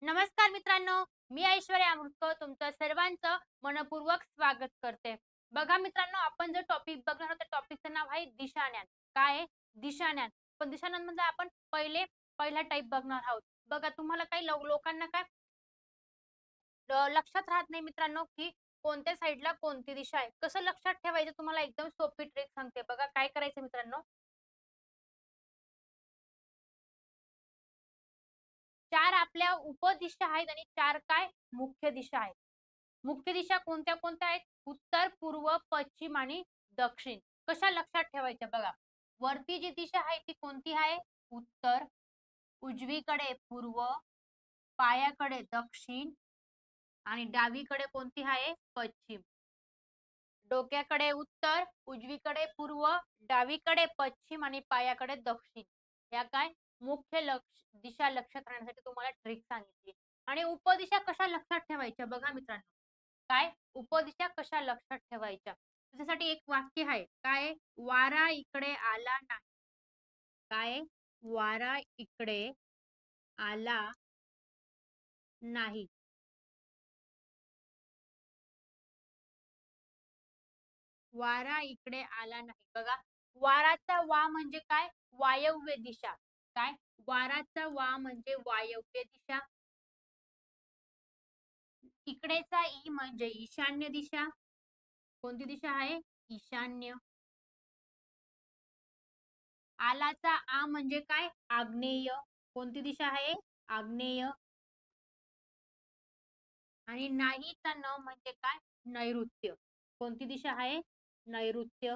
नमस्कार मित्रांनो, मी ऐश्वर्या अमृतकर तुमचं सर्वांचं मनःपूर्वक स्वागत करते. बघा मित्रांनो, आपण जो टॉपिक बघणार आहोत, त्या टॉपिकचं नाव आहे दिशाज्ञान. काय आहे? दिशाज्ञान. पण दिशाज्ञान म्हणजे आपण पहिला टाइप बघणार आहोत. बघा तुम्हाला काही लोकांना काय लक्षात राहत नाही मित्रांनो, की कोणत्या साइडला कोणती दिशा आहे. कसं लक्षात ठेवायचं तुम्हाला एकदम सोपी ट्रिक सांगते. बघा काय करायचं मित्रांनो, 4 आपल्या उपदिशा आहेत आणि 4 काय मुख्य दिशा आहेत. मुख्य दिशा कोणत्या-कोणत्या आहेत? उत्तर, पूर्व, पश्चिम आणि दक्षिण. कशा लक्षात ठेवायच्या बघा. वरती जी दिशा आहे ती कोणती आहे? उत्तर, उजवीकडे पूर्व, पायाकडे दक्षिण आणि डावीकडे कोणती आहे? पश्चिम. डोक्याकडे उत्तर, उजवीकडे पूर्व, डावीकडे पश्चिम आणि पायाकडे दक्षिण. या काय मुख्य दिशा लक्षात राहण्यासाठी तुम्हाला ट्रिक सांगितली. आणि उपदिशा कशा लक्षात ठेवायच्या बघा मित्रांनो. काय उपदिशा कशा लक्षात ठेवायच्या? त्याच्यासाठी एक वाक्य आहे. काय वारा इकडे आला नाही. काय वारा इकडे आला नाही. वारा इकडे आला नाही. बघा, वाराचा वा म्हणजे काय? वायव्य दिशा. काय? वाराचा वा म्हणजे वायव्य दिशा. इकडेचा ई म्हणजे ईशान्य दिशा. कोणती दिशा आहे? ईशान्य. आलाचा आ म्हणजे काय? आग्नेय. कोणती दिशा आहे? आग्नेय. आणि नाहीचा न म्हणजे काय? नैऋत्य. कोणती दिशा आहे? नैऋत्य.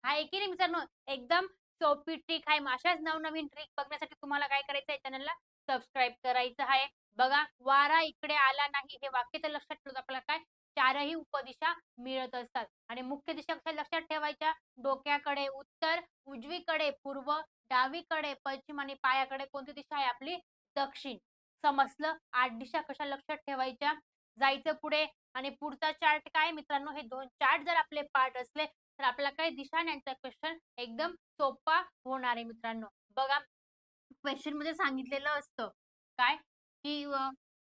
आहे की नाही मित्रांनो? एकदम सोपी ट्रिक आहे. अशाच नवनवीन ट्रिक बघण्यासाठी तुम्हाला काय करायचं आहे? चॅनलला सबस्क्राईब करायचं आहे. बघा, वारा इकडे आला नाही हे वाक्य तर लक्षात ठेवलं आपल्याला काय? चारही उपदिशा मिळत असतात आणि मुख्य दिशा कशा लक्षात ठेवायच्या? डोक्याकडे उत्तर, उजवीकडे पूर्व, डावीकडे पश्चिम आणि पायाकडे कोणती दिशा आहे आपली? दक्षिण. समजलं? 8 दिशा कशा लक्षात ठेवायच्या? जायचं पुढे आणि पुढचा चार्ट काय मित्रांनो? हे 2 चार्ट जर आपले पाठ असले तर आपल्याला काही दिशांचा क्वेश्चन एकदम सोपा होणार आहे मित्रांनो. बघा, क्वेश्चन मध्ये सांगितलेलं असतं काय की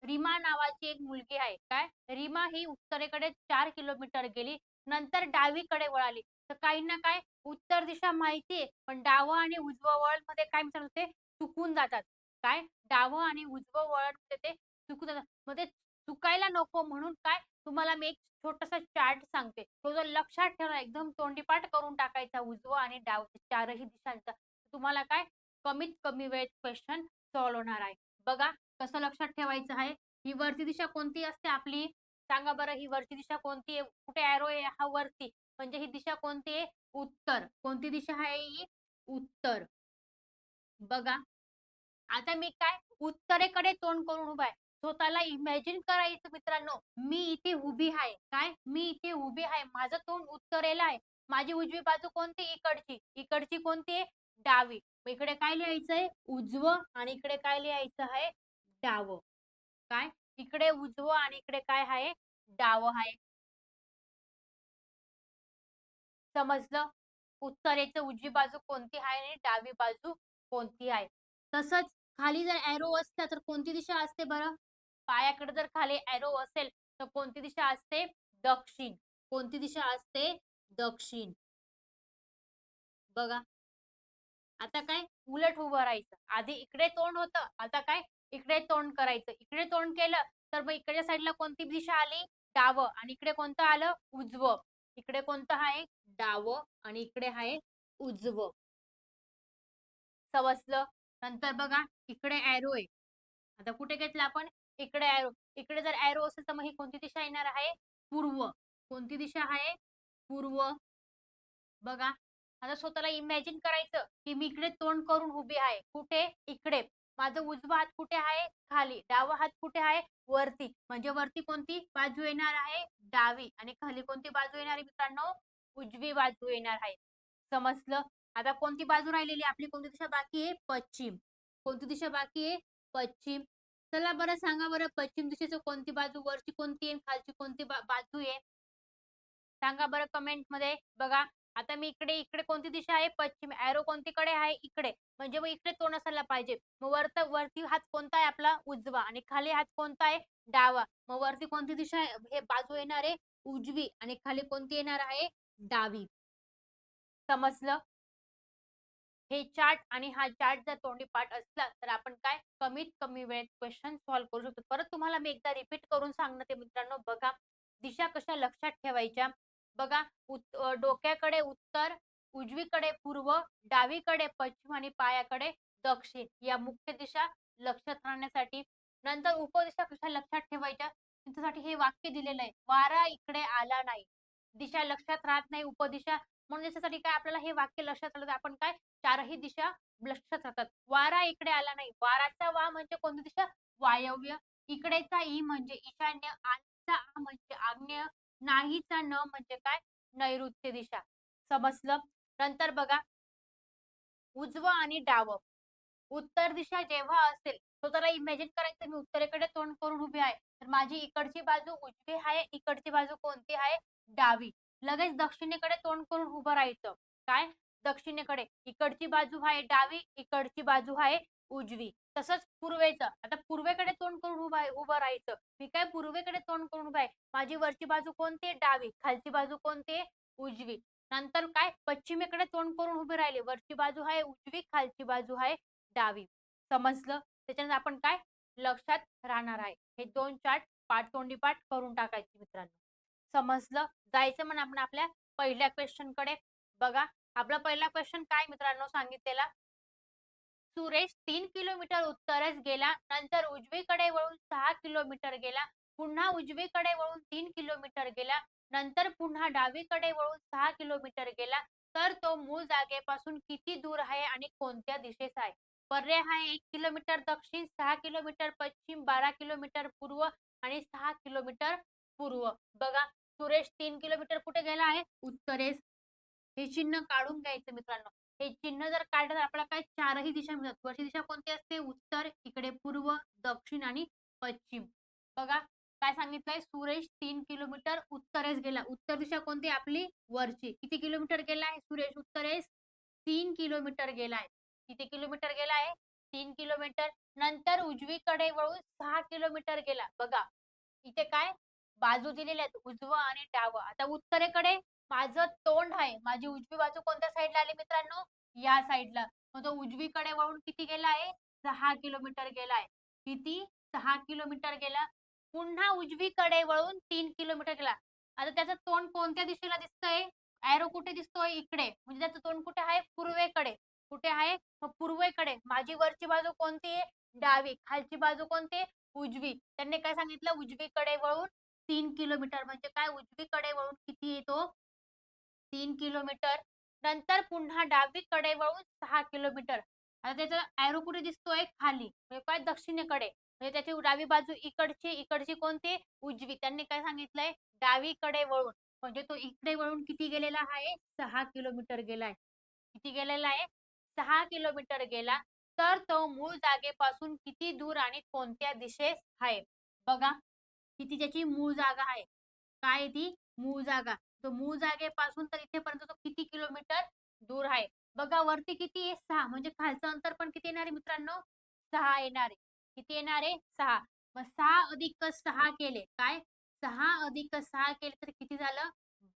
रीमा नावाची एक मुलगी आहे. काय रीमा ही उत्तरेकडे 4 किलोमीटर गेली, नंतर डावीकडे वळाली. तर काहींना काय उत्तर दिशा माहितीये पण डावं आणि उजवं वळण मध्ये काय मित्रांनो ते चुकून जातात. काय डावं आणि उजवं वळण मध्ये ते चुकून जातात. मग ते चुकायला नको म्हणून काय तुम्हाला मी एक छोटासा चार्ट सांगते. तो जर लक्षात ठेवला एकदम तोंडीपाठ करून टाकायचा उजवं आणि डावं चारही दिशांचा. तुम्हाला काय कमीत कमी वेळेत क्वेश्चन सॉल्व्ह होणार आहे. बघा कसं लक्षात ठेवायचं आहे. ही वरची दिशा कोणती असते आपली? सांगा बरं ही वरची दिशा कोणती आहे? कुठे एरो आहे हा वरती. म्हणजे ही दिशा कोणती आहे? उत्तर. कोणती दिशा आहे ही? उत्तर. बघा आता मी काय उत्तरेकडे तोंड करून उभा आहे. स्वतःला इमॅजिन करायचं मित्रांनो, मी इथे उभी आहे. काय? मी इथे उभी आहे. माझं तोंड उत्तरेला आहे. माझी उजवी बाजू कोणती? इकडची. इकडची कोणती आहे? डावी. मग इकडे काय लिहायचंय? उजवं आणि इकडे काय लिहायचं आहे? डावं. काय? इकडे उजवं आणि इकडे काय आहे? डावं आहे. समजलं? उत्तरेचं उजवी बाजू कोणती आहे आणि डावी बाजू कोणती आहे. तसंच खाली जर एरो असला तर कोणती दिशा असते बरं? पायाकडे जर खाली एरो असेल तर कोणती दिशा असते? दक्षिण. कोणती दिशा असते? दक्षिण. बघा आता काय उलट उभं राहायचं. आधी इकडे तोंड होतं, आता काय इकडे तोंड करायचं. इकडे तोंड केलं तर मग इकडच्या साईडला कोणती दिशा आली? डावं आणि इकडे कोणतं आलं? उजवं. इकडे कोणतं आहे? डावं आणि इकडे आहे उजवं. समजलं? नंतर बघा इकडे एरो आहे. आता कुठे घेतला आपण? इकडे एरो. इकडे जर एरो असेल तर मग ही कोणती दिशा येणार आहे? पूर्व. कोणती दिशा आहे? पूर्व. बघा, आता स्वतःला इमॅजिन करायचं, की मी इकडे तोंड करून उभी आहे. कुठे? इकडे. माझा उजवा हात कुठे आहे? खाली. डावा हात कुठे आहे? वरती. म्हणजे वरती कोणती बाजू येणार आहे? डावी आणि खाली कोणती बाजू येणार आहे मित्रांनो? उजवी बाजू येणार आहे. समजलं? आता कोणती बाजू राहिलेली आपली कोणती दिशा बाकी आहे? पश्चिम. कोणती दिशा बाकी आहे? पश्चिम. चला बरं सांगा बरं पश्चिम दिशेचं कोणती बाजू वरची कोणती आहे? खालची कोणती बाजू आहे? सांगा बरं कमेंटमध्ये. बघा आता मी इकडे इकडे कोणती दिशा आहे? पश्चिम. एरो कोणतीकडे आहे? इकडे. म्हणजे मग इकडे तोंड असायला पाहिजे. मग वरती हात कोणता आहे आपला? उजवा आणि खाली हात कोणता आहे? डावा. मग वरती कोणती दिशा आहे? हे बाजू येणार आहे उजवी आणि खाली कोणती येणार आहे? डावी. समजलं? हे चार्ट आणि हा चार्ट जर तोंडी पाठ असला, तर आपण काय कमीत कमी वेळेत क्वेश्चन सॉल्व्ह करू शकतो. परत तुम्हाला मी एकदा रिपीट करून सांगते मित्रांनो, बघा दिशा कशा लक्षात ठेवायच्या. बघा डोक्याकडे उत्तर, उजवीकडे पूर्व, डावीकडे पश्चिम आणि पायाकडे दक्षिण या मुख्य दिशा लक्षात राहण्यासाठी. नंतर उपदिशा कशा लक्षात ठेवायच्या, त्याच्यासाठी हे वाक्य दिलेलं आहे. वारा इकडे आला नाही. दिशा लक्षात राहत नाही उपदिशा. म्हणून याच्यासाठी काय आपल्याला हे वाक्य लक्षात आलं तर आपण काय चारही दिशा लक्षात राहतात. वारा इकडे आला नाही. वाराचा वा म्हणजे कोणती दिशा? वायव्य. इकडेचा ई म्हणजे ईशान्य. आणीचा आ म्हणजे आग्नेय. नाहीचा न म्हणजे काय? नैऋत्य दिशा. समजलं? नंतर बघा उजवं आणि डावं. उत्तर दिशा जेव्हा असेल, स्वतःला इमॅजिन करायचं मी उत्तरेकडे तोंड करून उभी आहे. तर माझी इकडची बाजू उजवी आहे, इकडची बाजू कोणती आहे? डावी. लगेच दक्षिणेकडे तोंड करून उभं राहायचं. काय? दक्षिणेकडे. इकडची बाजू आहे डावी, इकडची बाजू आहे उजवी. तसंच पूर्वेचं. आता पूर्वेकडे तोंड करून उभं राहायचं. मी काय पूर्वेकडे तोंड करून उभा आहे. माझी वरची बाजू कोणती आहे? डावी. खालची बाजू कोणती आहे? उजवी. नंतर काय पश्चिमेकडे तोंड करून उभे राहिले. वरची बाजू आहे उजवी, खालची बाजू आहे डावी. समजलं? त्याच्यानंतर आपण काय लक्षात राहणार आहे. हे 2 चार्ट तोंडी पाठ करून टाकायचे मित्रांनो. समजलं? जायचं मग आपण आपल्या पहिल्या क्वेश्चनकडे. बघा, आपला पहिला क्वेश्चन काय मित्रांनो सांगितलेला? सुरेश 3 किलोमीटर उत्तरेस गेला. नंतर उजवीकडे वळून 6 किलोमीटर गेला. पुन्हा उजवीकडे वळून 3 किलोमीटर गेला. नंतर पुन्हा डावीकडे वळून 6 किलोमीटर गेला. तर तो मूळ जागेपासून किती दूर आहे आणि कोणत्या दिशेस आहे? पर्याय आहे 1 किलोमीटर दक्षिण, 6 किलोमीटर पश्चिम, 12 किलोमीटर पूर्व आणि 6 किलोमीटर पूर्व. बघा, सुरेश 3 किलोमीटर कुठे गेला आहे? उत्तरेस. हे चिन्ह काढून घ्यायचं मित्रांनो. हे चिन्ह जर काढलं तर आपल्याला काय चारही दिशा मिळतात. वरची दिशा कोणती असते? उत्तर, इकडे पूर्व, दक्षिण आणि पश्चिम. बघा काय सांगितलंय? सुरेश 3 किलोमीटर उत्तरेस गेला. उत्तर दिशा कोणती? आपली वरची. किती किलोमीटर गेलाय सुरेश उत्तरेस? 3 किलोमीटर गेलाय. किती किलोमीटर गेलाय? 3 किलोमीटर. नंतर उजवीकडे वळून 6 किलोमीटर गेला. बघा इथे काय बाजू दिलेल्या आहेत उजवं आणि डावं. आता उत्तरेकडे माझं तोंड आहे. माझी उजवी बाजू कोणत्या साईडला आली मित्रांनो? या साईडला. मग तो उजवीकडे वळून किती गेला आहे? 6 किलोमीटर गेला आहे. किती? 6 किलोमीटर गेला. पुन्हा उजवीकडे वळून 3 किलोमीटर गेला. आता त्याचं तोंड कोणत्या दिशेला दिसतंय? एरो कुठे दिसतोय? इकडे. म्हणजे त्याचं तोंड कुठे आहे? पूर्वेकडे. कुठे आहे? मग पूर्वेकडे. माझी वरची बाजू कोणती आहे? डावी. खालची बाजू कोणती आहे? उजवी. त्यांनी काय सांगितलं? उजवीकडे वळून 3 किलोमीटर म्हणजे काय? उजवीकडे वळून किती येतो? 3 किलोमीटर. नंतर पुन्हा डावीकडे वळून 6 किलोमीटर. आता त्याचा एरो कुठे दिसतोय? खाली. म्हणजे काय दक्षिणेकडे. म्हणजे त्याची डावी बाजू इकडची, इकडची कोणती? उजवी. त्यांनी काय सांगितलंय? डावीकडे वळून. म्हणजे तो इकडे वळून किती गेलेला आहे? 6 किलोमीटर गेलाय. किती गेलेला आहे? 6 किलोमीटर गेला. तर तो मूळ जागेपासून किती दूर आणि कोणत्या दिशेस आहे? बघा, किती त्याची मूळ जागा आहे. काय आहे ती? मूळ जागा. तो मूळ जागेपासून तर इथेपर्यंत तो किती किलोमीटर दूर आहे? बघा वरती किती आहे? 6 म्हणजे खालचं अंतर पण किती येणार आहे मित्रांनो? 6 येणार आहे. किती येणार आहे? 6. मग 6 अधिक 6 केले. काय? 6 अधिक 6 केले तर किती झालं?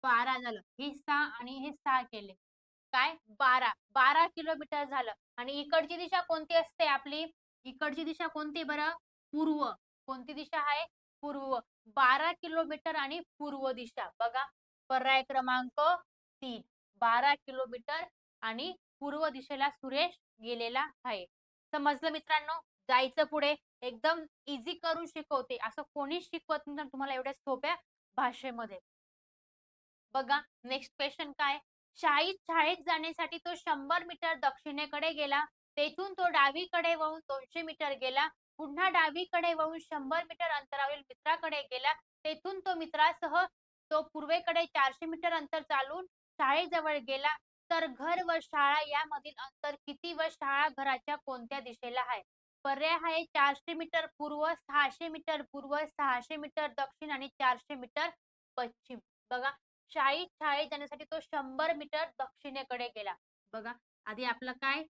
12 झालं. हे 6 आणि हे 6 केले. काय? 12. 12 किलोमीटर झालं. आणि इकडची दिशा कोणती असते आपली? इकडची दिशा कोणती बरं? पूर्व. कोणती दिशा आहे? पूर्व. 12 किलोमीटर आणि पूर्व दिशा. बघा पर्याय क्रमांक 3. 12 किलोमीटर आणि पूर्व दिशेला सुरेश गेलेला आहे. समजलं मित्रांनो? जायचं पुढे. एकदम ईझी करून शिकवते. असं कोणीच शिकवत नाही तुम्हाला एवढ्या सोप्या भाषेमध्ये. बघा नेक्स्ट क्वेश्चन काय? शाळेत जाण्यासाठी तो 100 मीटर दक्षिणेकडे गेला. तेथून तो डावीकडे वळून 200 मीटर गेला. पुन्हा डावीकडे वळून 100 मीटर अंतरावरील मित्राकडे गेला. तेथून तो मित्रासह तो पूर्वेकडे 400 मीटर अंतर चालून शाळेजवळ गेला. तर घर व शाळा यामधील अंतर किती व शाळा घराच्या कोणत्या दिशेला आहे? पर्याय आहे 400 मीटर पूर्व, 600 मीटर पूर्व, 600 मीटर दक्षिण आणि 400 मीटर पश्चिम. बघा शाळेत जाण्यासाठी तो 100 मीटर दक्षिणेकडे गेला. बघा, आधी आपलं काय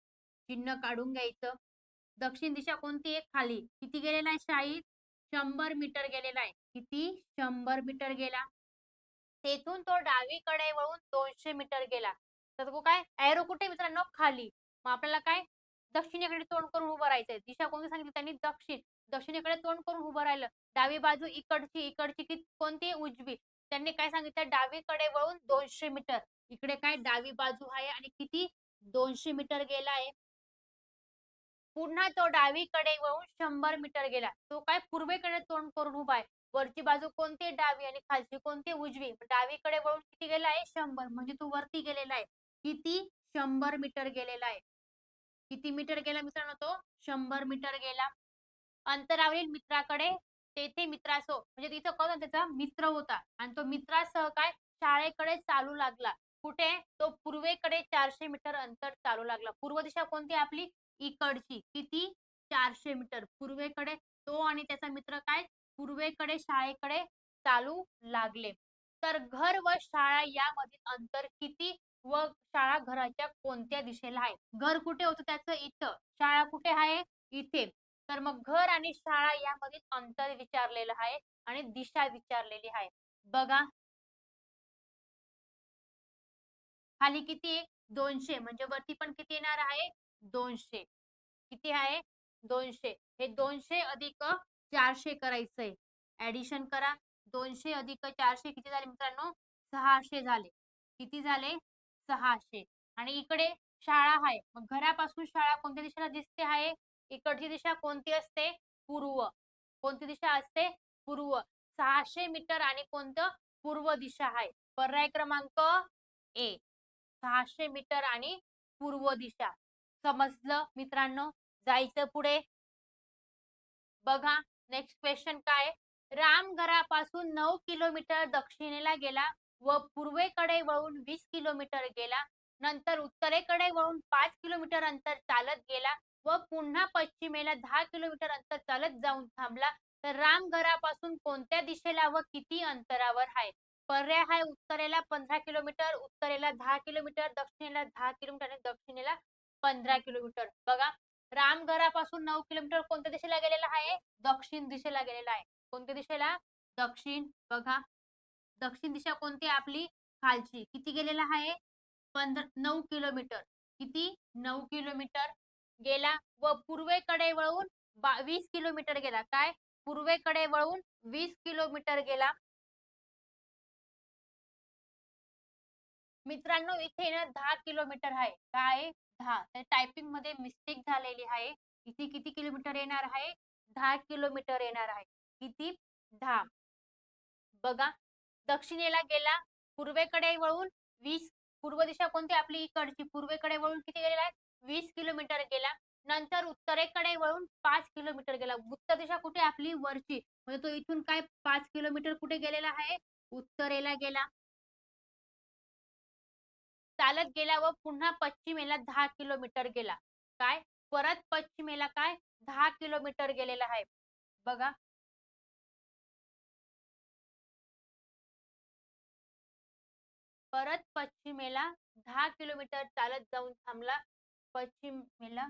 चिन्ह काढून घ्यायचं. दक्षिण दिशा कोणती आहे? खाली. किती गेलेला आहे शाळेत? 100 मीटर गेलेला आहे. किती? 100 मीटर गेला. तेथून तो डावीकडे वळून 200 मीटर गेला. तर तो काय एरो कुठे मित्रांनो? खाली. मग आपल्याला काय दक्षिणेकडे तोंड करून उभं राहायचंय. दिशा कोणती सांगितली त्यांनी? दक्षिण. दक्षिणेकडे तोंड करून उभं राहिलं. डावी बाजू इकडची, इकडची कोणती? उजवी. त्यांनी काय सांगितलं? डावीकडे वळून 200 मीटर. इकडे काय डावी बाजू आहे आणि किती? 200 मीटर गेला आहे. पुन्हा तो डावीकडे वळून 100 मीटर गेला. तो काय पूर्वेकडे तोंड करून उभा आहे. वरची बाजू कोणती? डावी आणि खालची कोणती? उजवी. डावीकडे वळून किती गेला आहे? 100 म्हणजे तो वरती गेलेला आहे. किती? 100 मीटर गेलेला आहे. किती मीटर गेला मित्रांनो तो? 100 मीटर गेला. अंतरावरील मित्राकडे तेथे मित्रासह म्हणजे तिथं कोण होता? त्याचा मित्र होता आणि तो मित्रासह काय शाळेकडे चालू लागला. कुठे? तो पूर्वेकडे 400 मीटर अंतर चालू लागला. पूर्व दिशा कोणती आपली? इकडची. किती? 400 मीटर. पूर्वेकडे तो आणि त्याचा मित्र काय पूर्वेकडे शाळेकडे चालू लागले. तर घर व शाळा यामधील अंतर किती व शाळा घराच्या कोणत्या दिशेला आहे? घर कुठे होतं त्याचं? इथं. शाळा कुठे आहे? इथे. तर मग घर आणि शाळा यामधील अंतर विचारलेलं आहे आणि दिशा विचारलेली आहे. बघा खाली किती आहे? 200 म्हणजे वरती पण किती येणार आहे? 200. किती आहे? 200. हे 200 अधिक 400 करायचंय. ॲडिशन करा. 200 अधिक 400 किती झाले मित्रांनो? 600 झाले. किती झाले? 600. आणि इकडे शाळा आहे. मग घरापासून शाळा कोणत्या दिशेला दिसते आहे? इकडची दिशा कोणती असते? पूर्व. कोणती दिशा असते? पूर्व. 600 मीटर आणि कोणतं? पूर्व दिशा आहे. पर्याय क्रमांक ए. 600 मीटर आणि पूर्व दिशा. समजलं मित्रांनो? जायचं पुढे. बघा नेक्स्ट क्वेश्चन काय? राम घरापासून 9 किलोमीटर दक्षिणेला गेला व पूर्वेकडे वळून 20 किलोमीटर गेला. नंतर उत्तरेकडे वळून 5 किलोमीटर अंतर चालत गेला व पुन्हा पश्चिमेला 10 किलोमीटर अंतर चालत जाऊन थांबला. तर राम घरापासून कोणत्या दिशेला व किती अंतरावर आहे? पर्याय आहे उत्तरेला 15 किलोमीटर, उत्तरेला 10 किलोमीटर, दक्षिणेला 10 किलोमीटर आणि दक्षिणेला 15 किलोमीटर. बघा राम घरापासून 9 किलोमीटर कोणत्या दिशेला गेलेला आहे? दक्षिण दिशेला गेलेला आहे. कोणत्या दिशेला? दक्षिण. बघा दक्षिण दिशा कोणती आपली? खालची. किती गेलेला आहे? 9 किलोमीटर. किती? 9 किलोमीटर गेला व पूर्वेकडे वळून 20 किलोमीटर गेला. काय? पूर्वेकडे वळून 20 किलोमीटर गेला. मित्रांनो इथे ना 10 किलोमीटर आहे. काय? 10. तर टायपिंग मध्ये मिस्टेक झालेली आहे. इथे किती किलोमीटर येणार आहे? 10 किलोमीटर येणार आहे. किती? 10. बघा दक्षिणेला गेला, पूर्वेकडे वळून 20 पूर्व दिशा कोणती आपली? इकडची. पूर्वेकडे वळून किती गेलेला आहे? 20 किलोमीटर गेला. नंतर उत्तरेकडे वळून 5 किलोमीटर गेला. उत्तर दिशा कुठे आपली? वरची. म्हणजे तो इथून काय 5 किलोमीटर कुठे गेलेला आहे? उत्तरेला गेला. चालत गेला व पुन्हा पश्चिमेला 10 किलोमीटर गेला. काय? परत पश्चिमेला काय 10 किलोमीटर गेलेला आहे. बघा परत पश्चिमेला 10 किलोमीटर चालत जाऊन थांबला. पश्चिमेला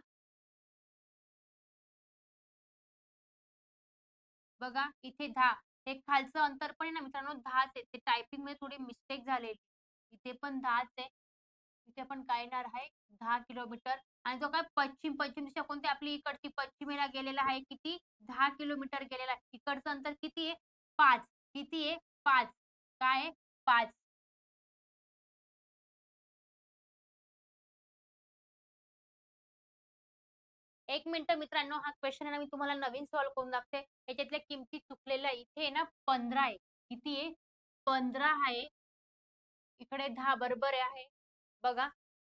बघा इथे 10 हे खालचं अंतर पण आहे ना मित्रांनो 10च आहे. ते टायपिंग मध्ये थोडी मिस्टेक झालेली. इथे पण 10च आहे. इथे पण काय येणार आहे? 10 किलोमीटर आणि जो काय पश्चिम दिशा कोणती आपली इकडची पश्चिमेला गेलेला आहे किती? 10 किलोमीटर गेलेला आहे. इकडचं अंतर किती आहे? 5. किती आहे? 5. काय आहे? 5. 1 मिनिटं मित्रांनो हा क्वेश्चन आहे ना मी तुम्हाला नवीन सॉल्व्ह करून दाखवते. याच्यातल्या किमती चुकलेल्या इथे आहे ना 15 आहे. किती आहे? 15 आहे. इकडे 10 बरोबर आहे. बघा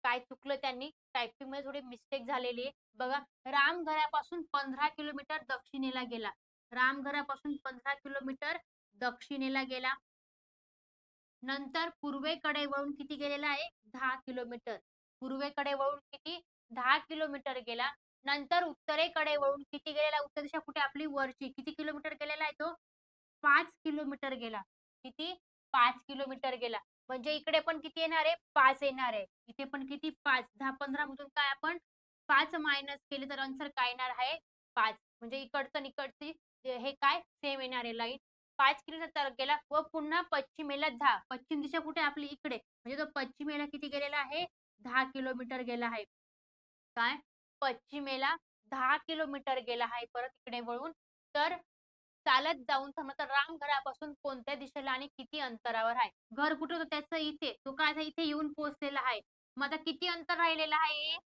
काय चुकलं त्यांनी टायपिंग मध्ये थोडी मिस्टेक झालेली आहे. बघा राम घरापासून 15 किलोमीटर दक्षिणेला गेला. राम घरापासून 15 किलोमीटर दक्षिणेला गेला. नंतर पूर्वेकडे वळून किती गेलेला आहे? 10 किलोमीटर. पूर्वेकडे वळून किती? 10 किलोमीटर गेला. नंतर उत्तरेकडे वळून किती गेलेला? उत्तर दिशा कुठे आपली? वरची. किती किलोमीटर गेलेला आहे तो? 5 किलोमीटर गेला. किती? 5 किलोमीटर गेला. म्हणजे इकडे पण किती येणार आहे? 5 येणार आहे. इथे पण किती? 5. 10-15 मधून काय आपण 5 मायनस केले तर आन्सर काय येणार आहे? 5. म्हणजे इकडचं आणि इकडची हे काय सेम येणार आहे लाईन. 5 किलोमीटर गेला व पुन्हा पश्चिमेला 10. पश्चिम दिशा कुठे आपली इकडे. म्हणजे तो पश्चिमेला किती गेलेला आहे? 10 किलोमीटर गेला आहे. काय? पश्चिमेला 10 किलोमीटर गेला आहे परत इकडे वळून. तर चालत जाऊन समजा तर राम घरापासून कोणत्या दिशेला आणि किती अंतरावर आहे? घर कुठे होतं त्याचं इथे. तो काय आता इथे येऊन पोहोचलेला आहे. मग आता किती अंतर राहिलेलं आहे?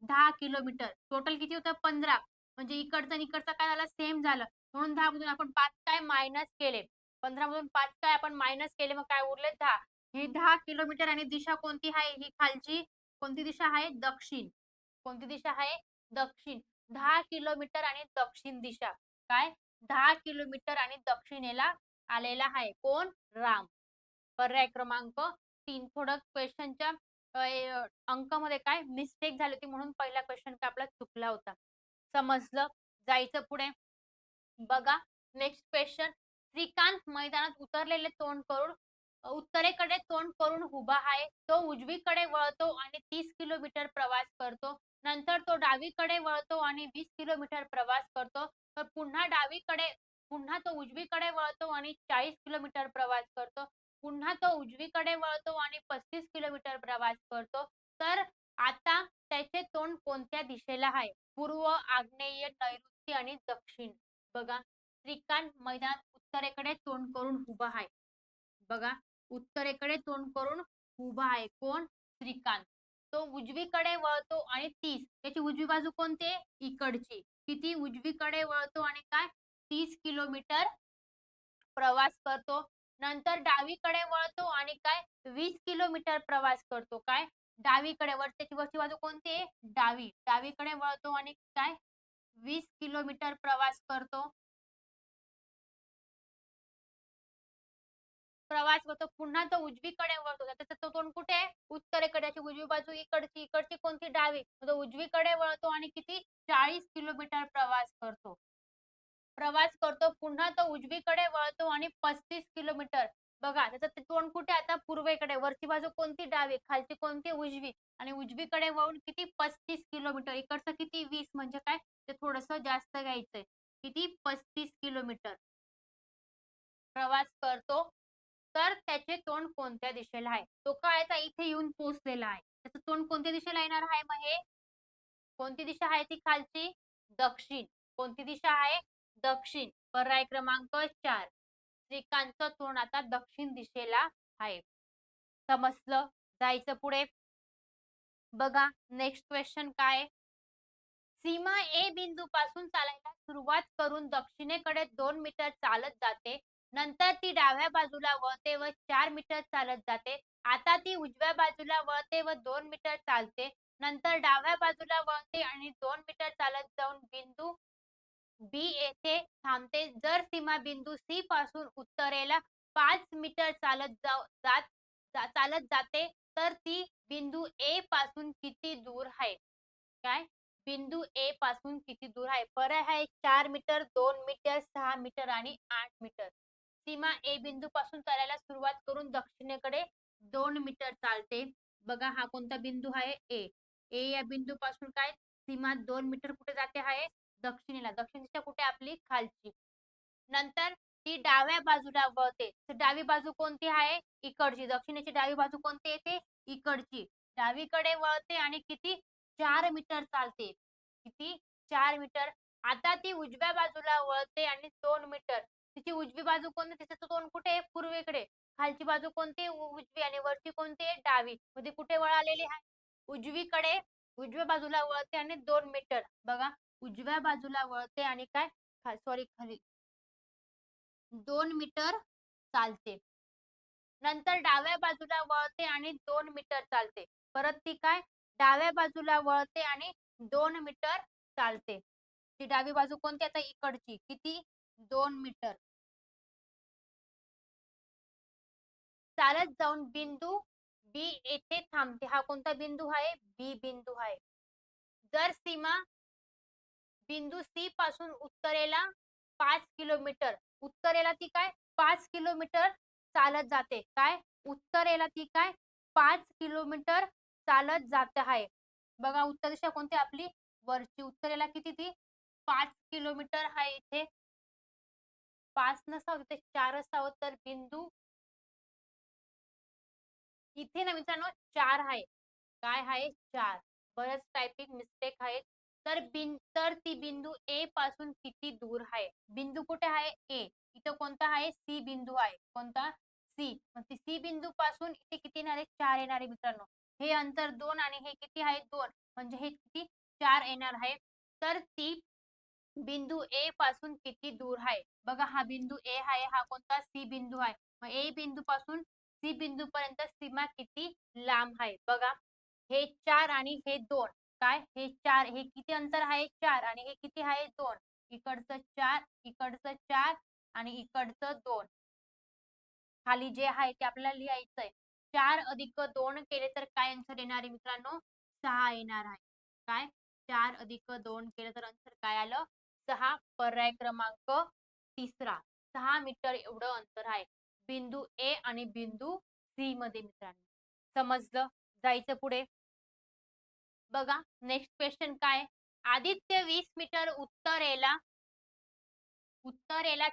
10 किलोमीटर. टोटल किती होतं? 15. म्हणजे इकडचं आणि इकडचं काय झालं? सेम झालं. म्हणून 10 मधून आपण 5 काय मायनस केले. 15 मधून 5 काय आपण मायनस केले. मग काय उरले 10. हे 10 किलोमीटर आणि दिशा कोणती आहे? ही खालची कोणती दिशा आहे? दक्षिण. कोणती दिशा आहे? दक्षिण. 10 किलोमीटर आणि दक्षिण दिशा. काय? 10 किलोमीटर आणि दक्षिणेला आलेला आहे. कोण? राम. पर्याय क्रमांक 3. थोडं क्वेश्चनच्या अंकामध्ये काय मिस्टेक झाली होती म्हणून पहिला क्वेश्चन काय आपला चुकला होता. समजलं? जायचं पुढे. बघा नेक्स्ट क्वेश्चन. श्रीकांत मैदानात उतरलेले तोंड करून उत्तरेकडे तोंड करून उभा आहे. तो उजवीकडे वळतो आणि 30 किलोमीटर प्रवास करतो. नंतर तो डावीकडे वळतो आणि 20 किलोमीटर प्रवास करतो. तर पुन्हा तो उजवीकडे वळतो आणि 40 किलोमीटर प्रवास करतो. पुन्हा तो उजवीकडे वळतो आणि 35 किलोमीटर प्रवास करतो. तर आता त्याचे तोंड कोणत्या दिशेला आहे? पूर्व, आग्नेय, नैऋत्य आणि दक्षिण. बघा श्रीकांत मैदानात उत्तरेकडे तोंड करून उभा आहे. बघा उत्तरेकडे तोंड करून उभा आहे. कोण? श्रीकांत. तो उजवीकडे वळतो आणि 30. त्याची उजवी बाजू कोणती आहे? इकडची. किती? उजवीकडे वळतो आणि काय? 30 किलोमीटर प्रवास करतो. नंतर डावीकडे वळतो आणि काय? 20 किलोमीटर प्रवास करतो. काय? डावीकडे त्याची वरची बाजू कोणती आहे? डावी. डावीकडे वळतो आणि काय? 20 किलोमीटर प्रवास करतो. प्रवास करतो. पुन्हा तो उजवीकडे वळतो. त्याचा तो तोंड कुठे आहे? उत्तरेकडे. त्याची उजवी बाजू इकडची. इकडची कोणती? डावी. मग तो उजवीकडे वळतो आणि किती? 40 किलोमीटर प्रवास करतो. प्रवास करतो. पुन्हा तो उजवीकडे वळतो आणि 35 किलोमीटर. बघा त्याचं ते तोंड कुठे आता? पूर्वेकडे. वरची बाजू कोणती? डावी. खालची कोणती? उजवी. आणि उजवीकडे वळून किती? 35 किलोमीटर. इकडचं किती? 20 म्हणजे काय? ते थोडंसं जास्त घ्यायचंय. किती? 35 किलोमीटर प्रवास करतो. तर त्याचे तोंड कोणत्या दिशेला आहे? तो काय आता इथे येऊन पोहोचलेला आहे. त्याचं तोंड कोणत्या दिशेला येणार आहे मग हे? कोणती दिशा आहे ती खालची? दक्षिण. कोणती दिशा आहे? दक्षिण. पर्याय क्रमांक 4. श्रीकांतचं तोंड आता दक्षिण दिशेला आहे. समजलं? जायचं पुढे. बघा नेक्स्ट क्वेश्चन काय? सीमा ए बिंदूपासून चालायला सुरुवात करून दक्षिणेकडे 2 मीटर चालत जाते. नंतर ती डाव्या बाजूला वळते व 4 मीटर चालत जाते. आता ती उजव्या बाजूला वळते व 2 मीटर चालते. नंतर डाव्या बाजूला वळते आणि 2 मीटर चालत जाऊन बिंदू बी येथे थांबते. जर सीमा बिंदू सी पासून उत्तरेला 5 मीटर चालत जाते, तर ती बिंदू ए पासून किती दूर आहे? काय? बिंदू ए पासून किती दूर आहे? पर्याय आहे 4 मीटर, 2 मीटर, 6 मीटर आणि 8 मीटर. सीमा ए बिंदूपासून चालायला सुरुवात करून दक्षिणेकडे 2 मीटर चालते. बघा हा कोणता बिंदू आहे? ए. ए या बिंदूपासून काय सीमा 2 मीटर कुठे जाते आहे? दक्षिणेला. दक्षिण दिशा कुठे आपली? खालची. नंतर ती डाव्या बाजूला वळते. तर डावी बाजू कोणती आहे? इकडची. दक्षिणेची डावी बाजू कोणती येते? इकडची. डावीकडे वळते आणि किती? 4 मीटर चालते. किती? 4 मीटर. आता ती उजव्या बाजूला वळते आणि 2 मीटर. तिची उजवी बाजू कोणती? तिचं तोंड कुठे आहे? पूर्वेकडे. खालची बाजू कोणती? उजवी आणि वरची कोणती आहे? डावी. म्हणजे कुठे वळालेली आहे? उजवीकडे. उजव्या बाजूला वळते आणि 2 मीटर. बघा उजव्या बाजूला वळते आणि काय? सॉरी खाली 2 मीटर चालते. नंतर डाव्या बाजूला वळते आणि 2 मीटर चालते. परत ती काय? डाव्या बाजूला वळते आणि 2 मीटर चालते. ती डावी बाजू कोणती आता इकडची. किती? 2 मीटर. चालत जाऊन बिंदू बी येथे थांबते. हा कोणता बिंदू आहे? बी बिंदू आहे. जर सीमा बिंदू सी पासून उत्तरेला 5 किलोमीटर. उत्तरेला ती काय? 5 किलोमीटर चालत जाते. काय? उत्तरेला ती काय 5 किलोमीटर चालत जात आहे. बघा उत्तर दिशा कोणती आपली वरची. उत्तरेला किती ती 5 किलोमीटर आहे. इथे 5 नसावं तिथे 4 असावं तर बिंदू इथे ना मित्रांनो 4 आहे. काय आहे 4. बरंच टायपिंग मिस्टेक आहेत. तर ती बिंदू ए पासून किती दूर आहे? बिंदू कुठे आहे? ए. इथं कोणता आहे? सी बिंदू आहे. कोणता? सी. मग ती सी बिंदू पासून इथे किती येणार आहे? 4 येणार आहे मित्रांनो. हे अंतर 2 आणि हे किती आहे? 2. म्हणजे हे किती? 4 येणार आहे. तर ती बिंदू ए पासून किती दूर आहे? बघा हा बिंदू ए आहे. हा कोणता? सी बिंदू आहे. मग ए बिंदू पासून सी बिंदूपर्यंत सीमा किती लांब आहे? बघा हे 4 आणि हे 2 काय? हे 4 हे किती अंतर आहे? 4 आणि हे किती आहे? 2. इकडचं 4, इकडचं 4 आणि इकडचं 2. खाली जे आहे ते आपल्याला लिहायचंय. 4 अधिक 2 केले तर काय आन्सर येणार आहे मित्रांनो? 6 येणार आहे. काय? 4 अधिक 2 केलं तर आन्सर काय आलं? 6. पर्याय क्रमांक 3रा. 6 मीटर एवढं अंतर आहे. बिंदू ए आणि बिंदू सी मध्ये मित्रांनो. समजलं? जायचं पुढे. बघा नेक्स्ट क्वेश्चन काय? आदित्य 20 मीटर उत्तरेला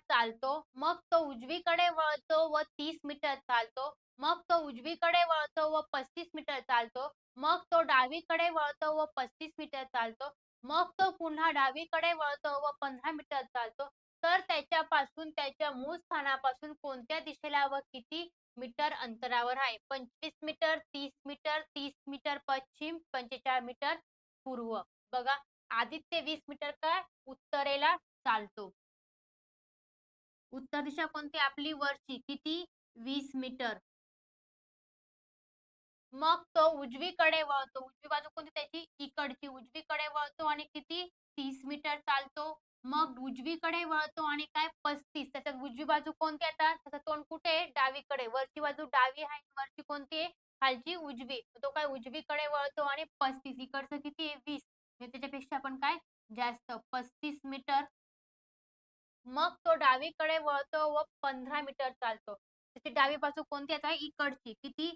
चालतो, मग तो उजवीकडे वळतो व 30 मीटर चालतो. मग तो उजवीकडे वळतो व 35 मीटर चालतो. मग तो डावीकडे वळतो व 35 मीटर चालतो. मग तो पुन्हा डावीकडे वळतो व 15 मीटर चालतो. तर त्याच्यापासून त्याच्या मूळ स्थानापासून कोणत्या दिशेला व किती मीटर अंतरावर आहे? 25 मीटर, 30 मीटर, 30 मीटर पश्चिम, 45 मीटर पूर्व. बघा आदित्य 20 मीटर काय उत्तरेला चालतो. उत्तर दिशा कोणती आपली वरची किती 20 मीटर. मग तो उजवीकडे वळतो. उजवी बाजू कोणती त्याची इकडची. उजवीकडे वळतो आणि किती 30 मीटर चालतो. मग उजवीकडे वळतो आणि काय 35. त्याच्यात उजवी बाजू कोणती आता? त्याचं तोंड कुठे आहे? डावीकडे. वरची बाजू डावी आहे. वरची कोणती आहे? खालची उजवी. तो काय उजवीकडे वळतो आणि 35. इकडचं किती आहे 20. म्हणजे त्याच्यापेक्षा पण काय जास्त 35 मीटर. मग तो डावीकडे वळतो व 15 मीटर चालतो. त्याची डावी बाजू कोणती आता इकडची. किती?